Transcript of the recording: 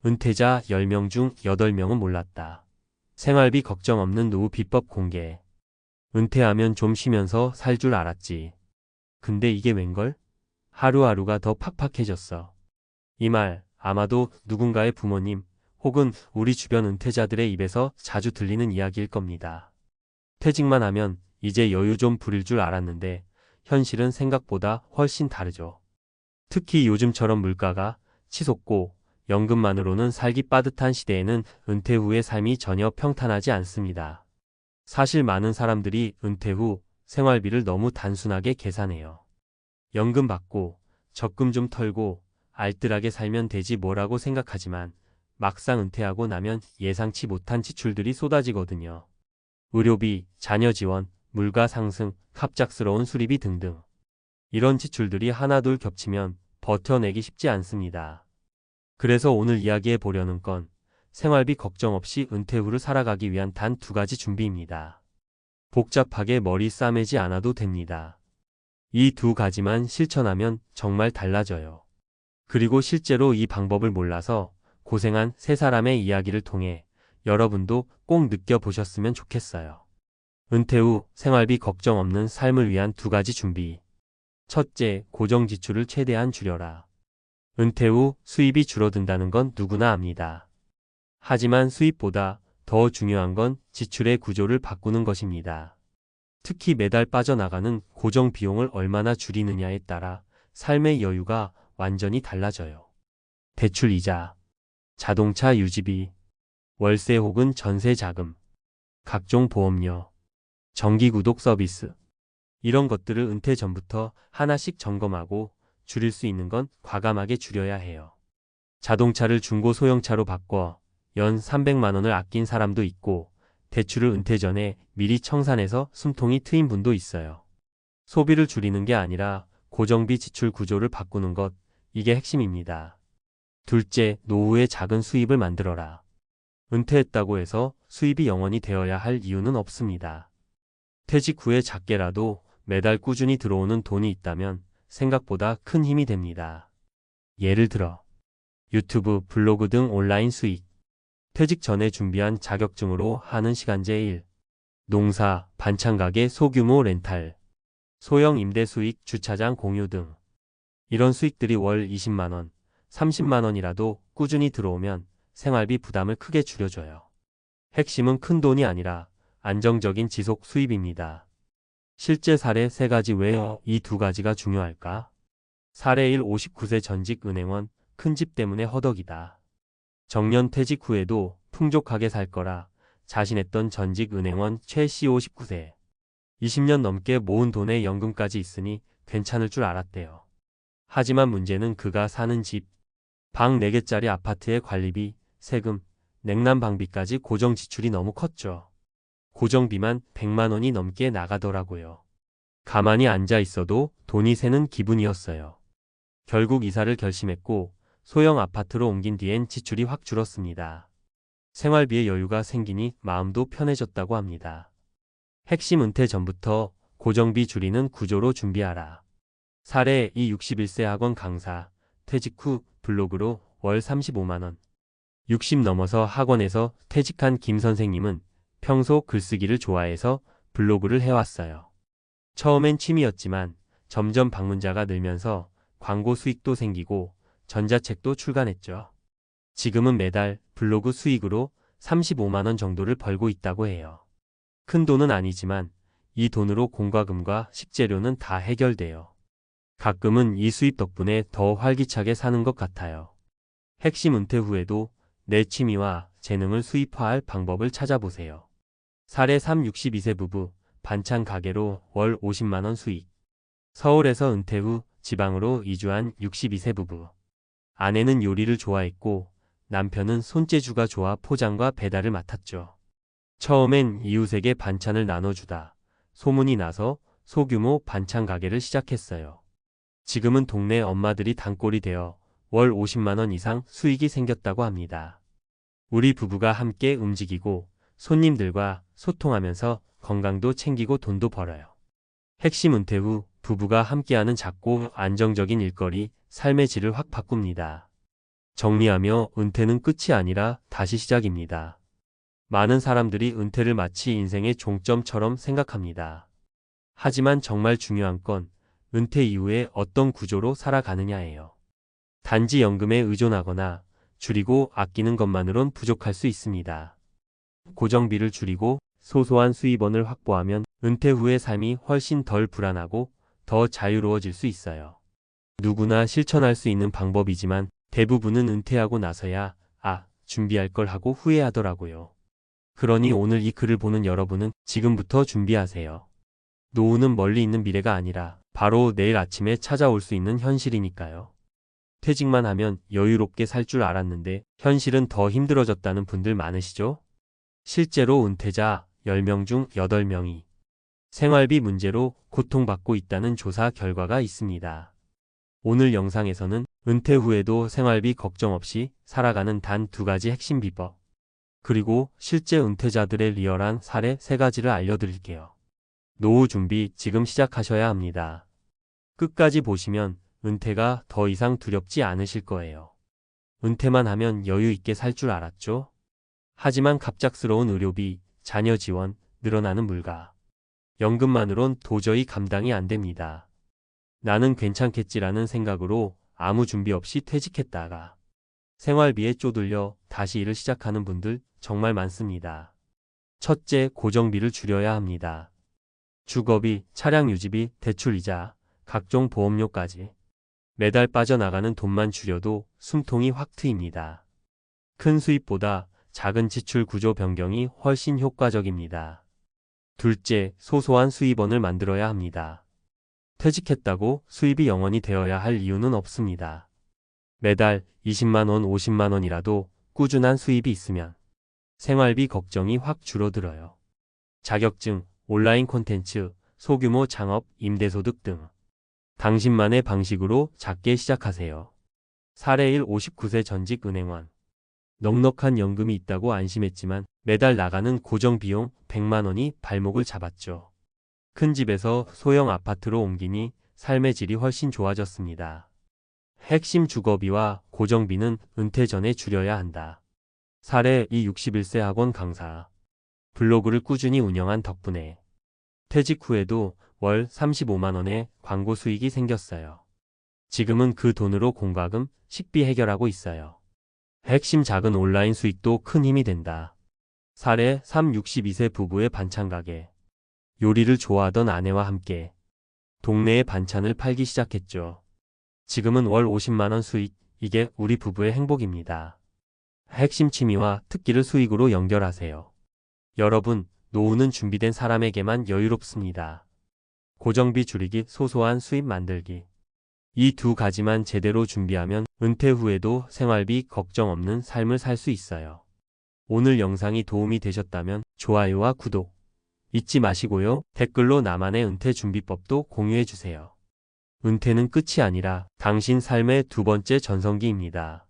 은퇴자 10명 중 8명은 몰랐다. 생활비 걱정 없는 노후 비법 공개. 은퇴하면 좀 쉬면서 살 줄 알았지. 근데 이게 웬걸? 하루하루가 더 팍팍해졌어. 이 말 아마도 누군가의 부모님 혹은 우리 주변 은퇴자들의 입에서 자주 들리는 이야기일 겁니다. 퇴직만 하면 이제 여유 좀 부릴 줄 알았는데 현실은 생각보다 훨씬 다르죠. 특히 요즘처럼 물가가 치솟고 연금만으로는 살기 빠듯한 시대에는 은퇴 후의 삶이 전혀 평탄하지 않습니다. 사실 많은 사람들이 은퇴 후 생활비를 너무 단순하게 계산해요. 연금 받고 적금 좀 털고 알뜰하게 살면 되지 뭐라고 생각하지만 막상 은퇴하고 나면 예상치 못한 지출들이 쏟아지거든요. 의료비, 자녀 지원, 물가 상승, 갑작스러운 수리비 등등. 이런 지출들이 하나둘 겹치면 버텨내기 쉽지 않습니다. 그래서 오늘 이야기해 보려는 건 생활비 걱정 없이 은퇴 후를 살아가기 위한 단 2가지 준비입니다. 복잡하게 머리 싸매지 않아도 됩니다. 이 2가지만 실천하면 정말 달라져요. 그리고 실제로 이 방법을 몰라서 고생한 3사람의 이야기를 통해 여러분도 꼭 느껴보셨으면 좋겠어요. 은퇴 후 생활비 걱정 없는 삶을 위한 2가지 준비. 첫째, 고정 지출을 최대한 줄여라. 은퇴 후 수입이 줄어든다는 건 누구나 압니다. 하지만 수입보다 더 중요한 건 지출의 구조를 바꾸는 것입니다. 특히 매달 빠져나가는 고정 비용을 얼마나 줄이느냐에 따라 삶의 여유가 완전히 달라져요. 대출 이자, 자동차 유지비, 월세 혹은 전세 자금, 각종 보험료, 정기 구독 서비스. 이런 것들을 은퇴 전부터 하나씩 점검하고 줄일 수 있는 건 과감하게 줄여야 해요. 자동차를 중고 소형차로 바꿔 연 300만 원을 아낀 사람도 있고 대출을 은퇴 전에 미리 청산해서 숨통이 트인 분도 있어요. 소비를 줄이는 게 아니라 고정비 지출 구조를 바꾸는 것, 이게 핵심입니다. 둘째, 노후에 작은 수입을 만들어라. 은퇴했다고 해서 수입이 영원히 되어야 할 이유는 없습니다. 퇴직 후에 작게라도 매달 꾸준히 들어오는 돈이 있다면 생각보다 큰 힘이 됩니다. 예를 들어 유튜브, 블로그 등 온라인 수익, 퇴직 전에 준비한 자격증으로 하는 시간제 일, 농사, 반찬가게 소규모 렌탈, 소형 임대 수익, 주차장 공유 등. 이런 수익들이 월 20만 원, 30만 원이라도 꾸준히 들어오면 생활비 부담을 크게 줄여줘요. 핵심은 큰 돈이 아니라 안정적인 지속 수입입니다. 실제 사례 3가지 왜 이 2가지가 중요할까? 사례 1, 59세 전직 은행원, 큰 집 때문에 허덕이다. 정년 퇴직 후에도 풍족하게 살 거라 자신했던 전직 은행원 최 씨 59세. 20년 넘게 모은 돈에 연금까지 있으니 괜찮을 줄 알았대요. 하지만 문제는 그가 사는 집, 방 4개짜리 아파트의 관리비, 세금, 냉난방비까지 고정 지출이 너무 컸죠. 고정비만 100만 원이 넘게 나가더라고요. 가만히 앉아 있어도 돈이 새는 기분이었어요. 결국 이사를 결심했고 소형 아파트로 옮긴 뒤엔 지출이 확 줄었습니다. 생활비에 여유가 생기니 마음도 편해졌다고 합니다. 핵심 은퇴 전부터 고정비 줄이는 구조로 준비하라. 사례 2, 61세 학원 강사, 퇴직 후 블로그로 월 35만 원. 60 넘어서 학원에서 퇴직한 김 선생님은 평소 글쓰기를 좋아해서 블로그를 해왔어요. 처음엔 취미였지만 점점 방문자가 늘면서 광고 수익도 생기고 전자책도 출간했죠. 지금은 매달 블로그 수익으로 35만 원 정도를 벌고 있다고 해요. 큰 돈은 아니지만 이 돈으로 공과금과 식재료는 다 해결돼요. 가끔은 이 수입 덕분에 더 활기차게 사는 것 같아요. 핵심 은퇴 후에도 내 취미와 재능을 수입화할 방법을 찾아보세요. 사례 3, 62세 부부, 반찬 가게로 월 50만 원 수익. 서울에서 은퇴 후 지방으로 이주한 62세 부부. 아내는 요리를 좋아했고 남편은 손재주가 좋아 포장과 배달을 맡았죠. 처음엔 이웃에게 반찬을 나눠주다 소문이 나서 소규모 반찬 가게를 시작했어요. 지금은 동네 엄마들이 단골이 되어 월 50만 원 이상 수익이 생겼다고 합니다. 우리 부부가 함께 움직이고 손님들과 소통하면서 건강도 챙기고 돈도 벌어요. 핵심 은퇴 후 부부가 함께하는 작고 안정적인 일거리, 삶의 질을 확 바꿉니다. 정리하며 은퇴는 끝이 아니라 다시 시작입니다. 많은 사람들이 은퇴를 마치 인생의 종점처럼 생각합니다. 하지만 정말 중요한 건 은퇴 이후에 어떤 구조로 살아가느냐예요. 단지 연금에 의존하거나 줄이고 아끼는 것만으론 부족할 수 있습니다. 고정비를 줄이고 소소한 수입원을 확보하면 은퇴 후의 삶이 훨씬 덜 불안하고 더 자유로워질 수 있어요. 누구나 실천할 수 있는 방법이지만 대부분은 은퇴하고 나서야 준비할 걸 하고 후회하더라고요. 그러니 오늘 이 글을 보는 여러분은 지금부터 준비하세요. 노후는 멀리 있는 미래가 아니라 바로 내일 아침에 찾아올 수 있는 현실이니까요. 퇴직만 하면 여유롭게 살 줄 알았는데 현실은 더 힘들어졌다는 분들 많으시죠? 실제로 은퇴자 10명 중 8명이 생활비 문제로 고통받고 있다는 조사 결과가 있습니다. 오늘 영상에서는 은퇴 후에도 생활비 걱정 없이 살아가는 단 2가지 핵심 비법, 그리고 실제 은퇴자들의 리얼한 사례 3가지를 알려드릴게요. 노후 준비 지금 시작하셔야 합니다. 끝까지 보시면 은퇴가 더 이상 두렵지 않으실 거예요. 은퇴만 하면 여유 있게 살 줄 알았죠? 하지만 갑작스러운 의료비, 자녀 지원, 늘어나는 물가, 연금만으론 도저히 감당이 안 됩니다. 나는 괜찮겠지라는 생각으로 아무 준비 없이 퇴직했다가 생활비에 쪼들려 다시 일을 시작하는 분들 정말 많습니다. 첫째, 고정비를 줄여야 합니다. 주거비, 차량 유지비, 대출이자, 각종 보험료까지 매달 빠져나가는 돈만 줄여도 숨통이 확 트입니다. 큰 수입보다 작은 지출 구조 변경이 훨씬 효과적입니다. 둘째, 소소한 수입원을 만들어야 합니다. 퇴직했다고 수입이 영원히 되어야 할 이유는 없습니다. 매달 20만 원, 50만 원이라도 꾸준한 수입이 있으면 생활비 걱정이 확 줄어들어요. 자격증, 온라인 콘텐츠, 소규모 창업, 임대소득 등 당신만의 방식으로 작게 시작하세요. 사례 1, 59세 전직 은행원. 넉넉한 연금이 있다고 안심했지만 매달 나가는 고정비용 100만 원이 발목을 잡았죠. 큰 집에서 소형 아파트로 옮기니 삶의 질이 훨씬 좋아졌습니다. 핵심 주거비와 고정비는 은퇴 전에 줄여야 한다. 사례 2, 61세 학원 강사. 블로그를 꾸준히 운영한 덕분에 퇴직 후에도 월 35만 원의 광고 수익이 생겼어요. 지금은 그 돈으로 공과금, 식비 해결하고 있어요. 핵심 작은 온라인 수익도 큰 힘이 된다. 사례 3, 62세 부부의 반찬 가게. 요리를 좋아하던 아내와 함께 동네에 반찬을 팔기 시작했죠. 지금은 월 50만 원 수익, 이게 우리 부부의 행복입니다. 핵심 취미와 특기를 수익으로 연결하세요. 여러분, 노후는 준비된 사람에게만 여유롭습니다. 고정비 줄이기, 소소한 수입 만들기. 이 2가지만 제대로 준비하면 은퇴 후에도 생활비 걱정 없는 삶을 살 수 있어요. 오늘 영상이 도움이 되셨다면 좋아요와 구독 잊지 마시고요. 댓글로 나만의 은퇴 준비법도 공유해주세요. 은퇴는 끝이 아니라 당신 삶의 2번째 전성기입니다.